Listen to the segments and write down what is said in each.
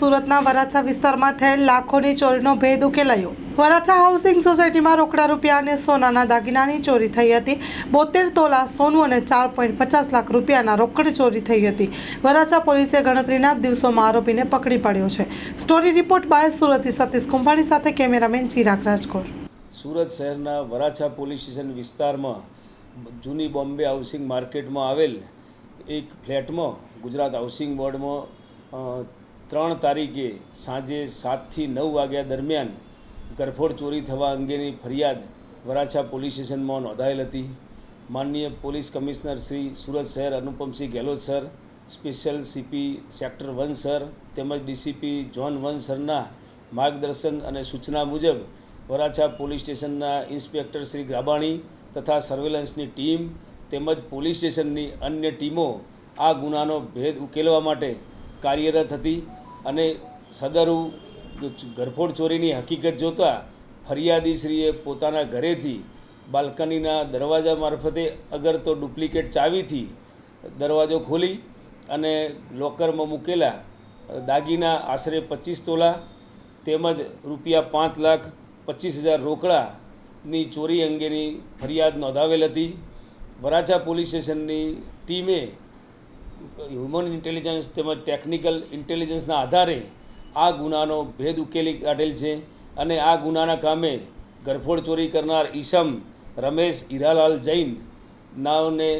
સુરતના વરાછા વિસ્તારમાં થયેલ લાખોની ચોરીનો ભેદ ઉકેલાયો। વરાછા હાઉસિંગ સોસાયટીમાં રોકડા રૂપિયા અને સોનાના દાગીનાની ચોરી થઈ હતી। 72 તોલા સોનું અને 4.50 લાખ રૂપિયાના રોકડ ચોરી થઈ હતી। વરાછા પોલીસે ગણતરીના દિવસોમાં આરોપીને પકડી પાડ્યો છે। સ્ટોરી રિપોર્ટ બાય સુરતથી સતીશ કુંભાણી સાથે કેમેરામેન ચિરાગ રાજકોર। સુરત શહેરના વરાછા પોલીસ સ્ટેશન વિસ્તારમાં જૂની બોમ્બે હાઉસિંગ માર્કેટમાં આવેલ એક ફ્લેટમાં ગુજરાત હાઉસિંગ બોર્ડમાં 3 તારીખે સાંજે 7 થી 9 વાગ્યા દરમિયાન ગરફોડ ચોરી થવા અંગેની ફરિયાદ વરાછા પોલીસ સ્ટેશનમાં નોંધાયેલ હતી। માનનીય પોલીસ કમિશનર શ્રી સુરત શહેર Anupamsinh Gehlot sir, special CP sector 1 sir તેમજ ડીસીપી ઝોન 1 સરના માર્ગદર્શન અને સૂચના મુજબ વરાછા પોલીસ સ્ટેશનના ઇન્સ્પેક્ટર શ્રી ગ્રાબાણી તથા સર્વેલન્સની ટીમ તેમજ પોલીસ સ્ટેશનની અન્ય ટીમો આ ગુનાનો ભેદ ઉકેલવા માટે કાર્યરત હતી અને સદરુ ગરફોડ ચોરીની હકીકત જોતાં ફરિયાદીશ્રીએ પોતાના ઘરેથી બાલ્કનીના દરવાજા મારફતે અગર તો ડુપ્લિકેટ ચાવીથી દરવાજો ખોલી અને લોકરમાં મૂકેલા દાગીના આશરે 25 તોલા તેમજ રૂપિયા 5,25,000 રોકડાની ચોરી અંગેની ફરિયાદ નોંધાવેલ હતી। વરાછા પોલીસ સ્ટેશનની ટીમે હ્યુમન ઇન્ટેલિજન્સ તેમજ ટેકનિકલ ઇન્ટેલિજન્સના આધારે આ ગુનાનો ભેદ ઉકેલી કાઢેલ છે અને આ ગુનાના કામે ગરફોડ ચોરી કરનાર ઈસમ રમેશ હીરાલાલ જૈન નાઓને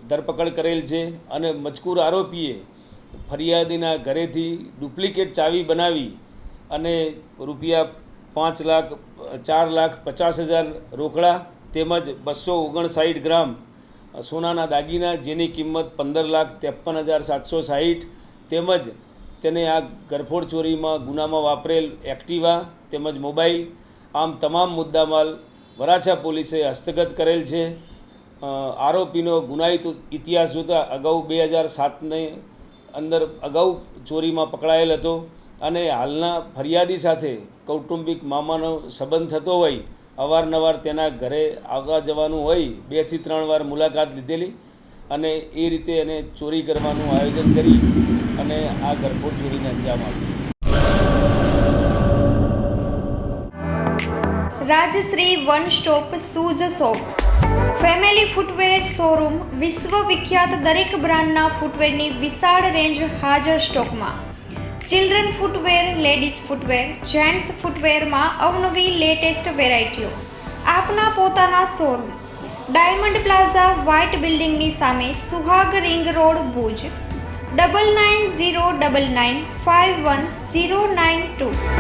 ધરપકડ કરેલ છે અને મજકૂર આરોપીએ ફરિયાદીના ઘરેથી ડુપ્લિકેટ ચાવી બનાવી અને રૂપિયા 4,50,000 રોકડા તેમજ 259 ગ્રામ સોનાના દાગીના જેની કિંમત 15,53,760 તેમજ તેને આ ગરફોડ ચોરીમાં ગુનામાં વાપરેલ એક્ટિવા તેમજ મોબાઈલ આમ તમામ મુદ્દામાલ વરાછા પોલીસે હસ્તગત કરેલ છે। આરોપીનો ગુનાહિત ઇતિહાસ જોતાં અગાઉ 2007ની અંદર અગાઉ ચોરીમાં પકડાયેલ હતો અને હાલના ફરિયાદી સાથે કૌટુંબિક મામાનો સંબંધ થતો હોય અવારનવાર તેના ઘરે આવવા જવાનું હોય 2 થી 3 વાર મુલાકાત લીધેલી અને એ રીતે એને ચોરી કરવાનું આયોજન કરી અને આ ગરફોડ ચોરીને અંજામ આપ્યો। Rajshree one stop shoes shop family footwear showroom વિશ્વ વિખ્યાત દરેક બ્રાન્ડના ફૂટવેરની વિશાળ રેન્જ હાજર સ્ટોકમાં। Children footwear, ladies footwear, gents ફૂટવેરમાં અવનવી લેટેસ્ટ વેરાયટીઓ। આપના પોતાના શોરૂમ ડાયમંડ પ્લાઝા વ્હાઇટ બિલ્ડિંગની સામે, સુહાગ રિંગ રોડ, ભુજ 9909951092।